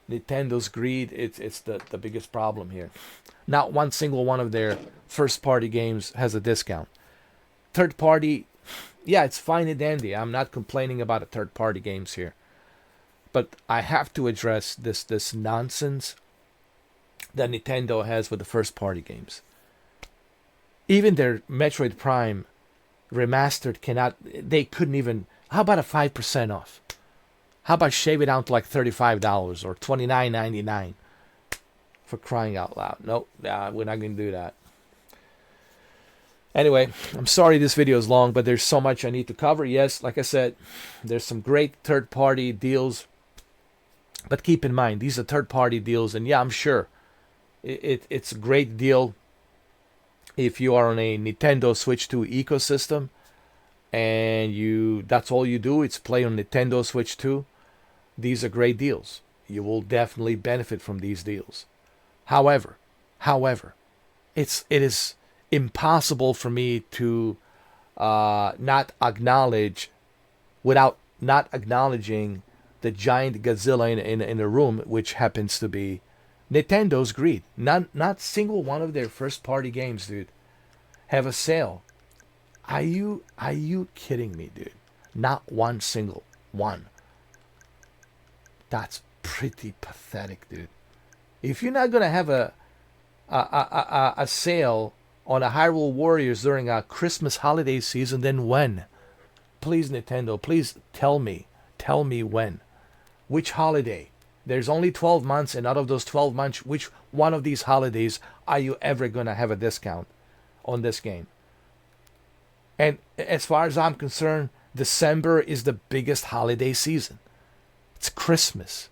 Nintendo's greed, it's the biggest problem here. Not one single one of their first-party games has a discount. Third-party, yeah, it's fine and dandy. I'm not complaining about the third-party games here. But I have to address this nonsense that Nintendo has with the first-party games. Even their Metroid Prime remastered they couldn't even, how about a 5% off? How about shave it down to like $35 or $29.99? For crying out loud. Nope, we're not going to do that. Anyway, I'm sorry this video is long, but there's so much I need to cover. Yes, like I said, there's some great third-party deals. But keep in mind, these are third-party deals. And yeah, I'm sure it's a great deal if you are on a Nintendo Switch 2 ecosystem. And that's all you do. It's play on Nintendo Switch 2. These are great deals. You will definitely benefit from these deals. However, it is impossible for me to not acknowledge, without not acknowledging the giant Godzilla in the room, which happens to be Nintendo's greed. Not single one of their first-party games, dude, have a sale. Are you kidding me, dude? Not one single one. That's pretty pathetic, dude. If you're not gonna have a sale on a Hyrule Warriors during a Christmas holiday season, then when? Please, Nintendo, please tell me when. Which holiday? There's only 12 months, and out of those 12 months, which one of these holidays are you ever gonna have a discount on this game? And as far as I'm concerned, December is the biggest holiday season. It's Christmas.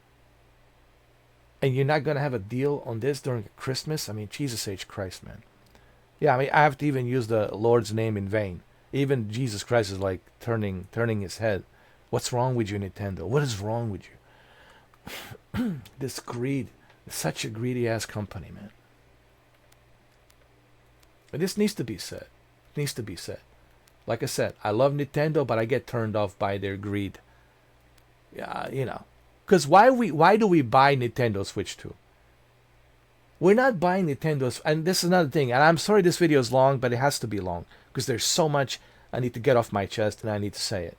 And you're not going to have a deal on this during Christmas? I mean, Jesus H. Christ, man. Yeah, I mean, I have to even use the Lord's name in vain. Even Jesus Christ is like turning his head. What's wrong with you, Nintendo? What is wrong with you? This greed. Such a greedy-ass company, man. But this needs to be said. Needs to be said. Like I said, I love Nintendo, but I get turned off by their greed. Yeah, you know, because why do we buy Nintendo Switch 2? We're not buying Nintendo's, and this is another thing. And I'm sorry this video is long, but it has to be long because there's so much I need to get off my chest, and I need to say it.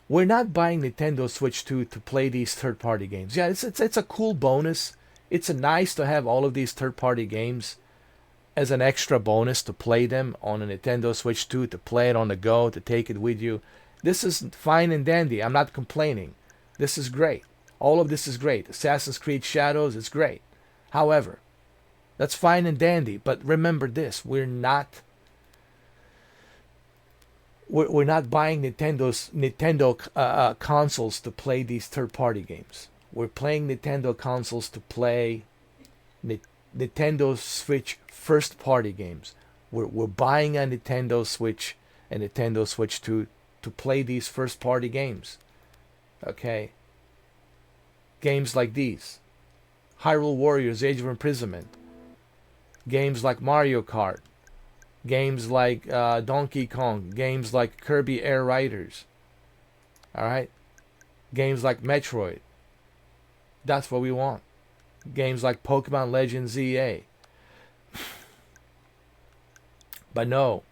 We're not buying Nintendo Switch 2 to play these third-party games. Yeah, it's a cool bonus. It's a nice to have all of these third-party games as an extra bonus to play them on a Nintendo Switch 2, to play it on the go, to take it with you. This is fine and dandy. I'm not complaining. This is great. All of this is great. Assassin's Creed Shadows is great. However, that's fine and dandy. But remember this: we're not buying Nintendo consoles to play these third-party games. We're playing Nintendo consoles to play Nintendo Switch first-party games. We're buying a Nintendo Switch and Nintendo Switch 2 to play these first-party games. Okay? Games like these. Hyrule Warriors Age of Imprisonment. Games like Mario Kart. Games like Donkey Kong. Games like Kirby Air Riders. Alright? Games like Metroid. That's what we want. Games like Pokemon Legends EA. But no,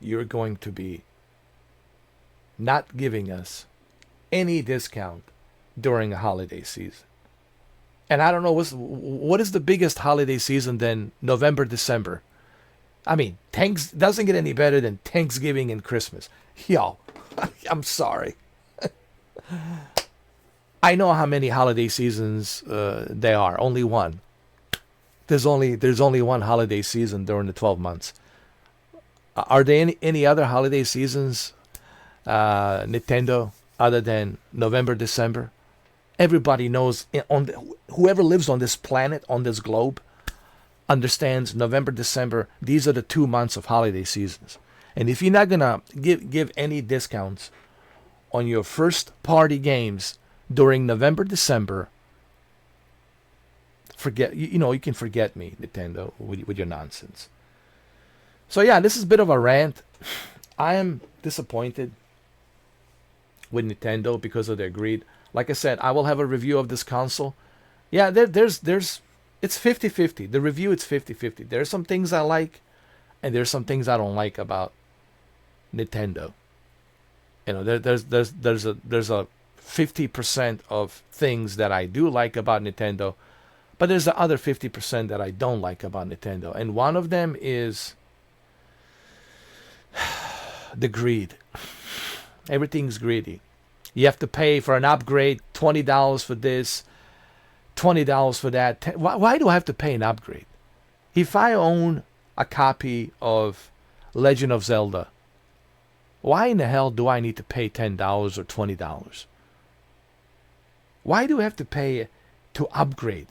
you're going to be not giving us any discount during the holiday season. And I don't know what is the biggest holiday season than November, December. I mean, doesn't get any better than Thanksgiving and Christmas. Yo, I'm sorry. I know how many holiday seasons there are. Only one. There's only one holiday season during the 12 months. Are there any other holiday seasons, Nintendo, other than November, December? Everybody knows, whoever lives on this planet, on this globe, understands November, December. These are the 2 months of holiday seasons. And if you're not gonna give any discounts on your first party games during November, December, forget you can forget me, Nintendo, with your nonsense. So yeah, this is a bit of a rant. I am disappointed with Nintendo because of their greed. Like I said, I will have a review of this console. Yeah, there's it's 50-50. The review, it's 50-50. There's some things I like, and there's some things I don't like about Nintendo. You know, there's a 50% of things that I do like about Nintendo, but there's the other 50% that I don't like about Nintendo. And one of them is the greed. Everything's greedy. You have to pay for an upgrade, $20 for this, $20 for that. Why do I have to pay an upgrade? If I own a copy of Legend of Zelda, why in the hell do I need to pay $10 or $20? Why do I have to pay to upgrade?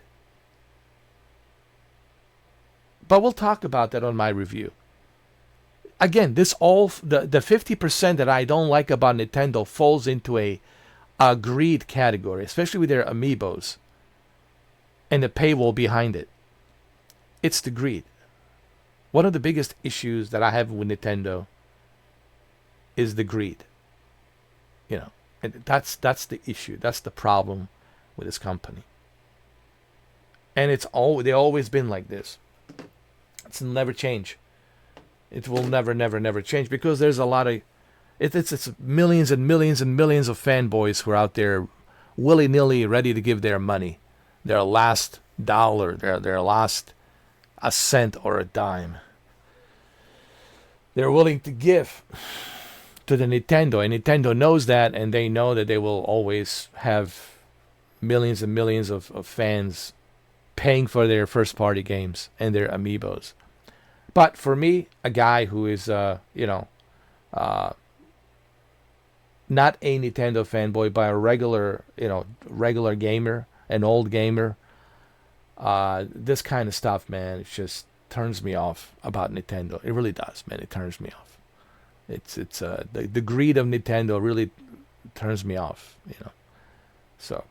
But we'll talk about that on my review. Again, the 50% that I don't like about Nintendo falls into a greed category, especially with their amiibos and the paywall behind it. It's the greed. One of the biggest issues that I have with Nintendo is the greed. You know, and that's the issue. That's the problem with this company. And they've always been like this. It's never change. It will never change because there's a lot of it's millions and millions and millions of fanboys who are out there willy-nilly ready to give their money, their last dollar, their last a cent or a dime. They're willing to give to the Nintendo, and Nintendo knows that, and they know that they will always have millions and millions of fans paying for their first party games and their amiibos. But for me, a guy who is, not a Nintendo fanboy, but a regular gamer, an old gamer, this kind of stuff, man, it just turns me off about Nintendo. It really does, man. It turns me off. It's the greed of Nintendo really turns me off, So,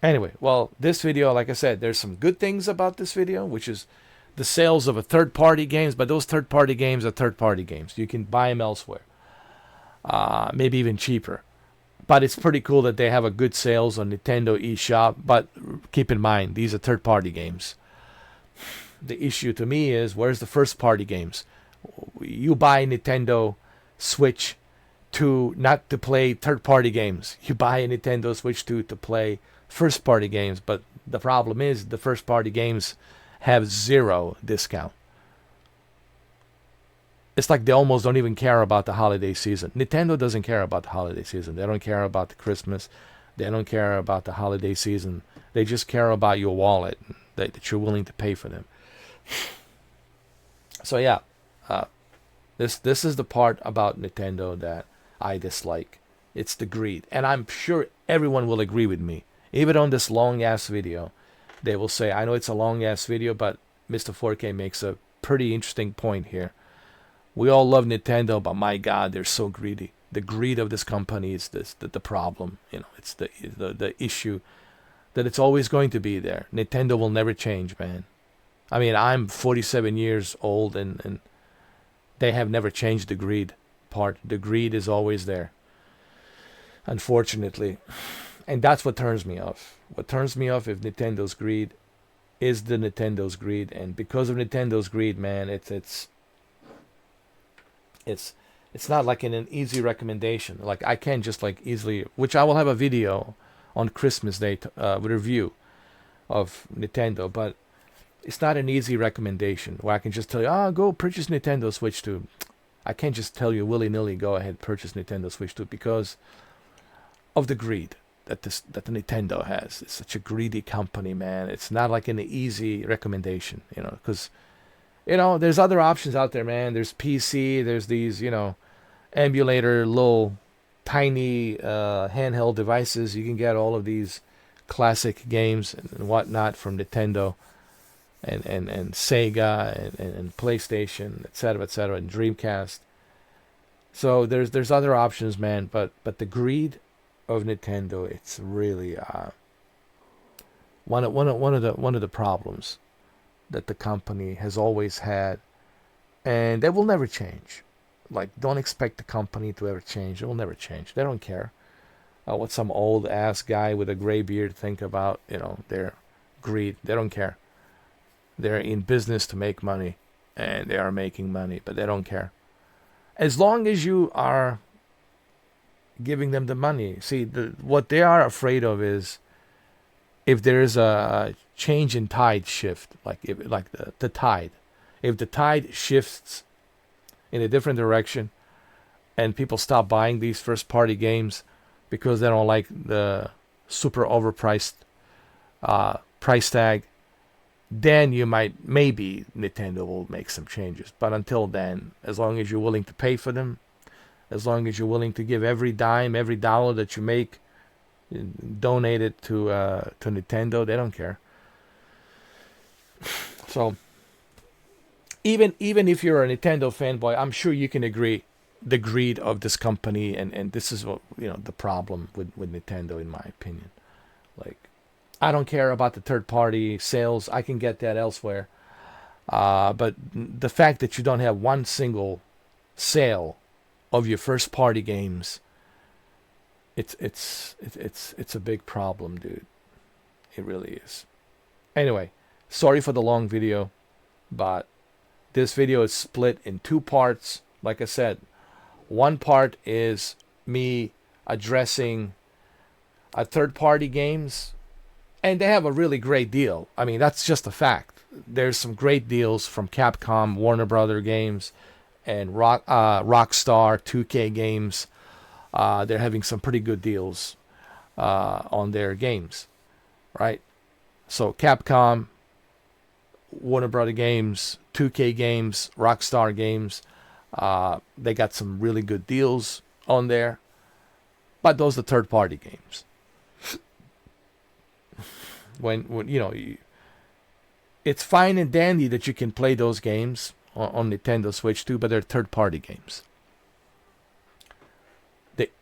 anyway, well, this video, like I said, there's some good things about this video, which is the sales of a third-party games, but those third-party games are third-party games. You can buy them elsewhere, maybe even cheaper. But it's pretty cool that they have a good sales on Nintendo eShop. But keep in mind, these are third-party games. The issue to me is, where's the first-party games? You buy Nintendo Switch not to play third-party games. You buy a Nintendo Switch 2 to play first-party games. But the problem is the first-party games have zero discount. It's like they almost don't even care about the holiday season. Nintendo doesn't care about the holiday season. They don't care about the Christmas. They don't care about the holiday season. They just care about your wallet, that you're willing to pay for them. So yeah, this is the part about Nintendo that I dislike. It's the greed. And I'm sure everyone will agree with me. Even on this long-ass video, they will say, I know it's a long-ass video, but Mr. 4K makes a pretty interesting point here. We all love Nintendo, but my God, they're so greedy. The greed of this company is the problem. It's the issue that it's always going to be there. Nintendo will never change, man. I mean, I'm 47 years old, and they have never changed the greed part. The greed is always there, unfortunately. And that's what turns me off. What turns me off is Nintendo's greed is the Nintendo's greed. And because of Nintendo's greed, man, it's not like an easy recommendation. Like, I can't just like easily, which I will have a video on Christmas Day with a review of Nintendo, but it's not an easy recommendation where I can just tell you, go purchase Nintendo Switch 2. I can't just tell you willy-nilly, go ahead, purchase Nintendo Switch 2, because of the greed that the Nintendo has. It's such a greedy company, man. It's not like an easy recommendation, because there's other options out there, man. There's PC, there's these, emulator, little tiny handheld devices. You can get all of these classic games and whatnot from Nintendo and Sega and PlayStation, etc., and Dreamcast. So there's other options, man. But the greed of Nintendo, it's really one of the problems that the company has always had, and they will never change. Like, don't expect the company to ever change. It will never change. They don't care what some old ass guy with a gray beard think about, their greed. They don't care. They're in business to make money, and they are making money, but they don't care. As long as you are giving them the money. See, what they are afraid of is if there is a change in tide shift, like the tide. If the tide shifts in a different direction and people stop buying these first party games because they don't like the super overpriced price tag, then maybe Nintendo will make some changes. But until then, as long as you're willing to pay for them, as long as you're willing to give every dime, every dollar that you make, donate it to Nintendo, they don't care. So even if you're a Nintendo fanboy, I'm sure you can agree the greed of this company, and this is what the problem with Nintendo, in my opinion. Like, I don't care about the third party sales. I can get that elsewhere. But the fact that you don't have one single sale of your first party games, it's a big problem, dude. It really is. Anyway, sorry for the long video, but this video is split in two parts. Like I said, one part is me addressing third-party games, and they have a really great deal. I mean, that's just a fact. There's some great deals from Capcom, Warner Brother Games, and Rockstar 2K Games. They're having some pretty good deals on their games, right? So Capcom, Warner Brother Games, 2K Games, Rockstar Games, they got some really good deals on there. But those are third-party games. When it's fine and dandy that you can play those games on Nintendo Switch 2, but they're third-party games.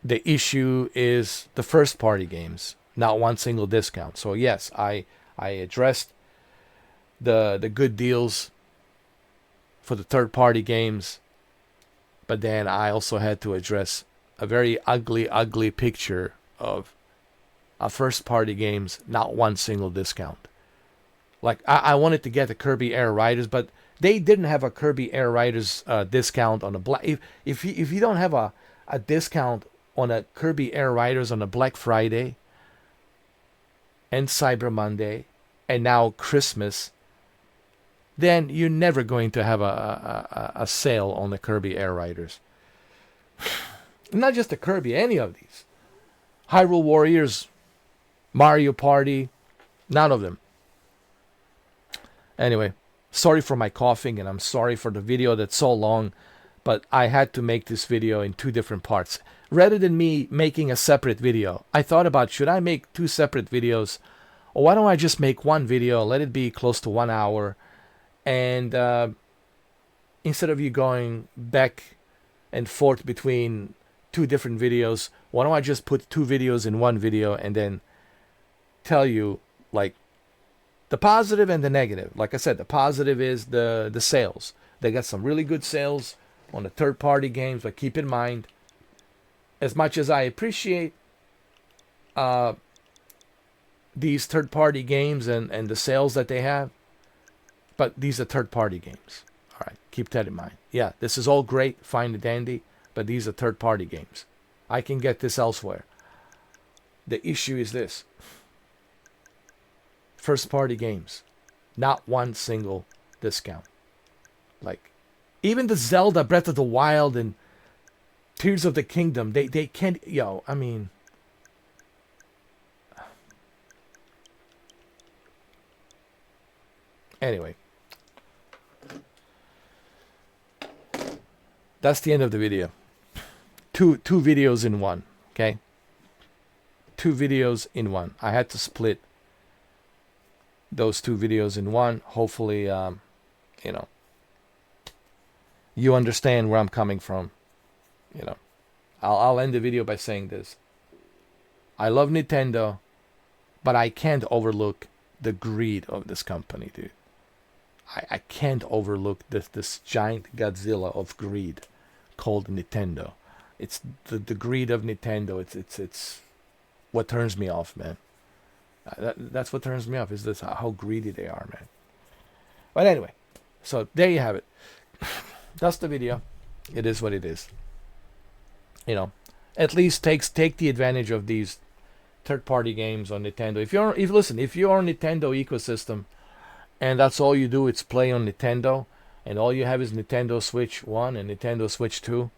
The issue is the first-party games, not one single discount. So yes, I addressed the good deals for the third-party games. But then I also had to address a very ugly picture of first-party games, not one single discount. Like, I wanted to get the Kirby Air Riders, but they didn't have a Kirby Air Riders discount on the Black. If you don't have a discount on a Kirby Air Riders on a Black Friday and Cyber Monday and now Christmas, then you're never going to have a sale on the Kirby Air Riders. Not just the Kirby, any of these. Hyrule Warriors, Mario Party, none of them. Anyway, sorry for my coughing, and I'm sorry for the video that's so long, but I had to make this video in 2 different parts. Rather than me making a separate video, I thought about, should I make 2 separate videos? Or why don't I just make one video, let it be close to 1 hour, and instead of you going back and forth between 2 different videos, why don't I just put 2 videos in one video and then tell you, like, the positive and the negative. Like I said, the positive is the sales. They got some really good sales on the third-party games, but keep in mind, as much as I appreciate these third-party games and the sales that they have, but these are third-party games. All right, keep that in mind. Yeah, this is all great, fine and dandy, but these are third-party games. I can get this elsewhere. The issue is this. First-party games. Not one single discount. Like, even the Zelda Breath of the Wild and Tears of the Kingdom, they can't... Yo, I mean... Anyway. That's the end of the video. Two videos in one, okay? 2 videos in one. I had to split those 2 videos in one. Hopefully, you know, you understand where I'm coming from. You know, I'll end the video by saying this. I love Nintendo, but I can't overlook the greed of this company, dude. I can't overlook this giant Godzilla of greed called Nintendo. It's the greed of Nintendo. It's what turns me off, man. That's what turns me off, is this how greedy they are, man. But anyway, so there you have it. That's the video. It is what it is. You know, at least take the advantage of these third-party games on Nintendo. If you're on Nintendo ecosystem, and that's all you do, it's play on Nintendo, and all you have is Nintendo Switch 1 and Nintendo Switch 2.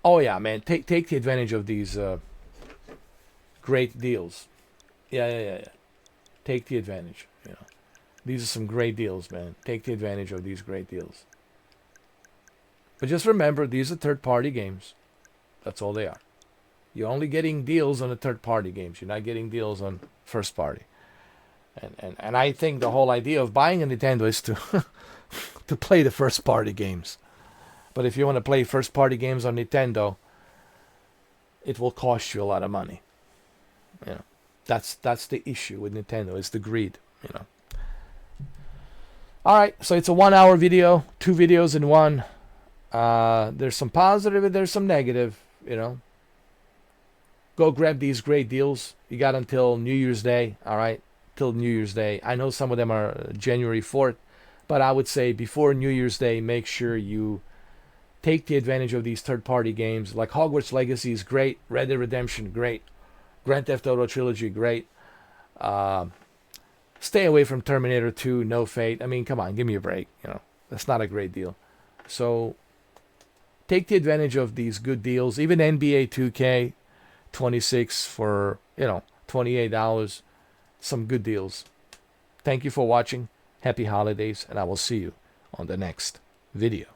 Oh yeah, man, take the advantage of these great deals. Yeah. Take the advantage, you know. These are some great deals, man. Take the advantage of these great deals. But just remember, these are third-party games. That's all they are. You're only getting deals on the third-party games. You're not getting deals on first-party. And I think the whole idea of buying a Nintendo is to to play the first-party games. But if you want to play first-party games on Nintendo, it will cost you a lot of money. You know, that's the issue with Nintendo. It's the greed. You know. All right, so it's a 1-hour video, 2 videos in one. There's some positive and there's some negative. You know. Go grab these great deals. You got until New Year's Day. All right. Till New Year's Day. I know some of them are January 4th, but I would say before New Year's Day, make sure you take the advantage of these third-party games. Like Hogwarts Legacy is great, Red Dead Redemption, great, Grand Theft Auto Trilogy, great. Stay away from Terminator 2, No Fate. I mean, come on, give me a break. You know, that's not a great deal. So take the advantage of these good deals. Even NBA 2K 26 for, you know, $28. Some good deals. Thank you for watching. Happy holidays, and I will see you on the next video.